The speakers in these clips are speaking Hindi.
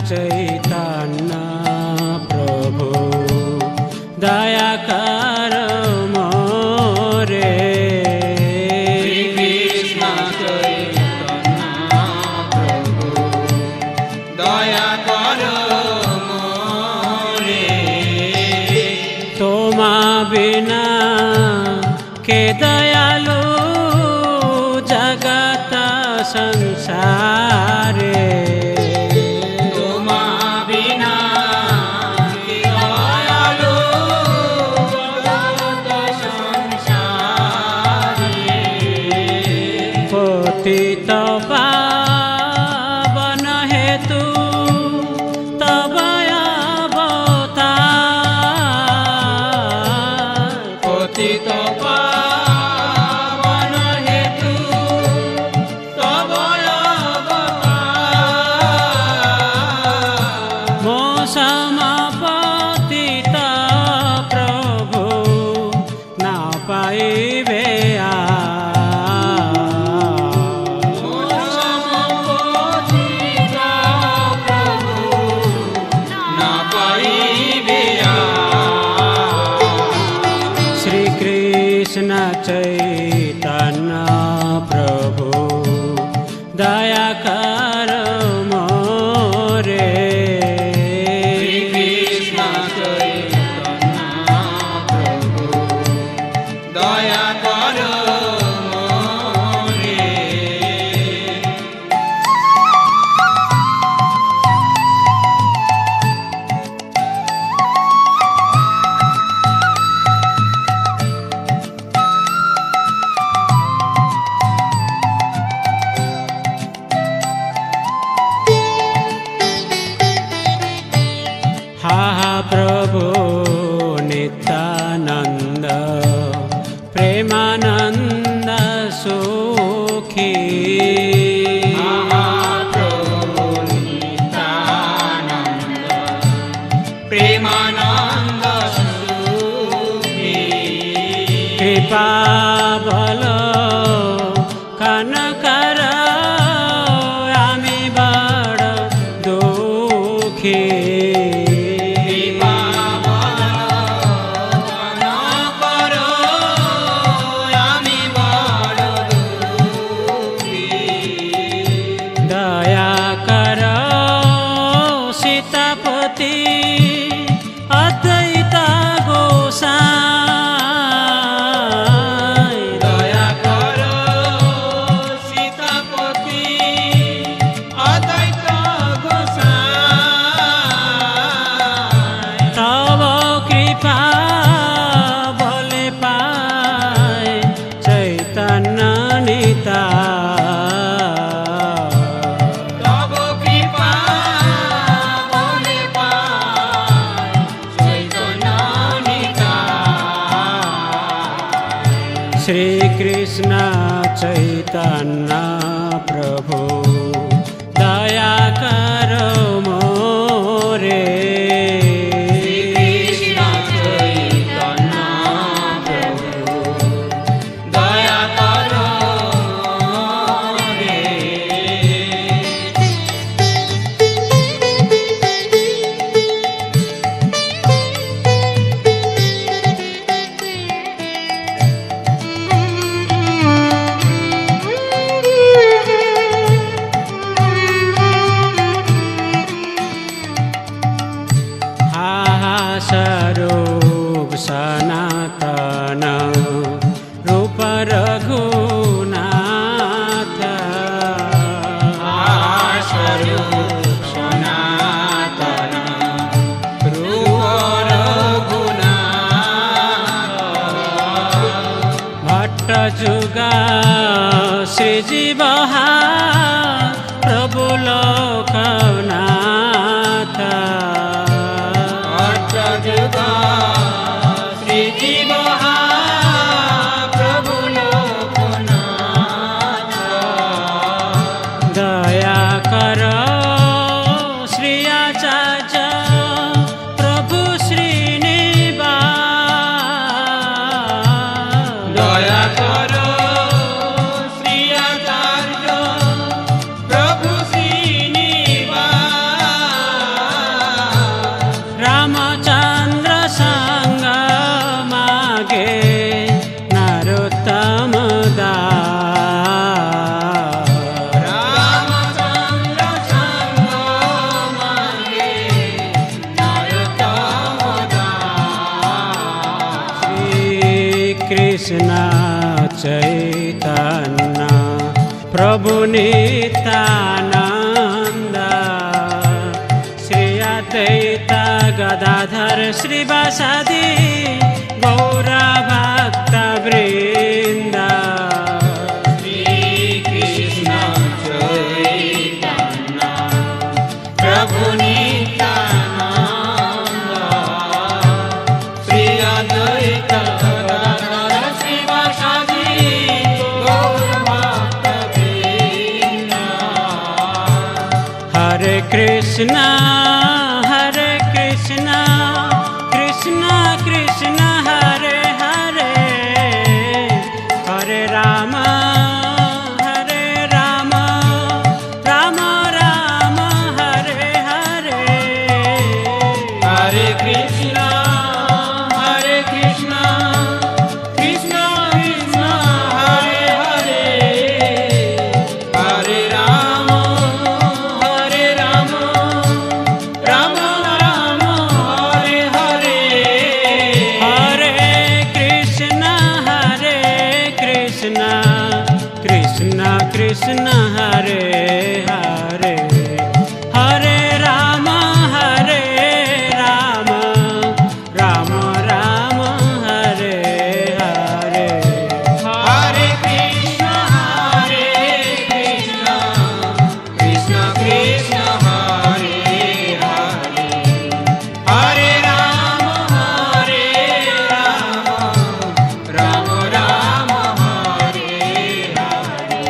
चैतन्य प्रभु दया कर मोरे। कृष्ण चैतन्य प्रभु दया कर मोरे। तोमा बिना के दयालु जगत संसारे। तोमा बिना के दयालु जगत संसारे। पतित पावन हेतु तब अवतार। पतित पावन हेतु तब अवतार। मो समपतित प्रभु न पाइबे मो समपतित प्रभु न पाइबे। श्री कृष्ण चैतन्य प्रभु दया कर मोरे। श्री कृष्ण चैतन्य प्रभु दया कर मोरे। हा प्रभु नित्यानंद प्रेमानंद सुखी। महाप्रभु नित्यानंद प्रेमानंद सुखी। कृपा बल कनकर आमी बड़ दुखी। कृपा बल कनकर आमी बड़ दुखी। दया कर सीतापति अद्वैत गोसाई। दया कर सीतापति अद्वैत गोसाई। तव कृपा बले पाए चैतन्य निताय। तब कृपा बले पाए चैतन्य निताय। श्री कृष्ण चैतन्य प्रभु दया कर मोरे। कृष्ण चैतन्य प्रभु दया कर मोरे। स्वरूप सनातन रूप रघुनाथ। स्वरूप सनातन रूप रघुनाथ। भट्ट जुगा श्रीजीव प्रभु लोकनाथ। जुगा श्रीजीव प्रभु लोकनाथ। दया कर श्री आचार्य प्रभु श्रीनिवास। दया कर श्री आचार्य प्रभु श्रीनिवास। कृष्ण चैतन्य प्रभु नित्यानंद श्री अद्वैत गदाधर श्रीवासादि गौर भक्त वृंद श्री कृष्ण चैतन्य प्रभु नित्यानंद श्री अद्वैत गदाधर श्रीवासादि गौर भक्तवृंद। हरे कृष्ण कृष्ण कृष्ण हरे हरे हरे राम राम राम हरे हरे हरे कृष्ण कृष्ण कृष्ण हरे हरे हरे राम राम राम हरे हरे हरे कृष्ण कृष्ण कृष्ण हरे हरे हरे राम राम राम हरे हरे हरे कृष्ण कृष्ण कृष्ण हरे हरे हरे राम राम राम हरे हरे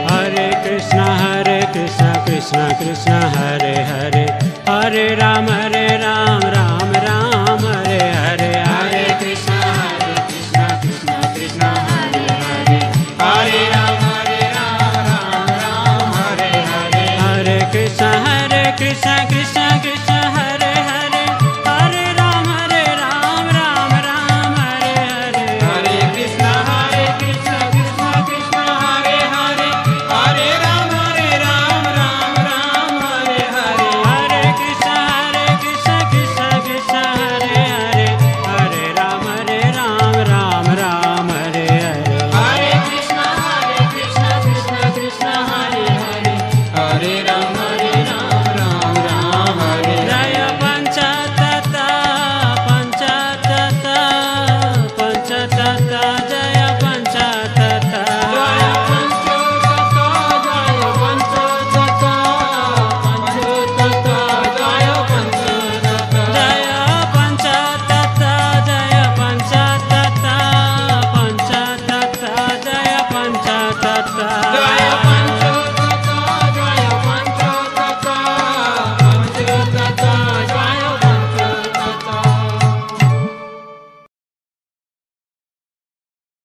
हरे कृष्ण कृष्ण कृष्ण हरे हरे हरे राम राम राम हरे हरे हरे कृष्ण कृष्ण कृष्ण हरे हरे हरे राम राम हरे हरे हरे कृष्ण कृष्ण कृष्ण हरे हरे हरे राम राम हरे हरे हरे कृष्ण कृष्ण कृष्ण हरे हरे हरे राम राम हरे हरे हरे कृष्ण कृष्ण कृष्ण हरे हरे हरे राम राम हरे हरे हरे कृष्ण कृष्ण कृष्ण हरे हरे हरे राम राम हरे जय पंचतत्व जय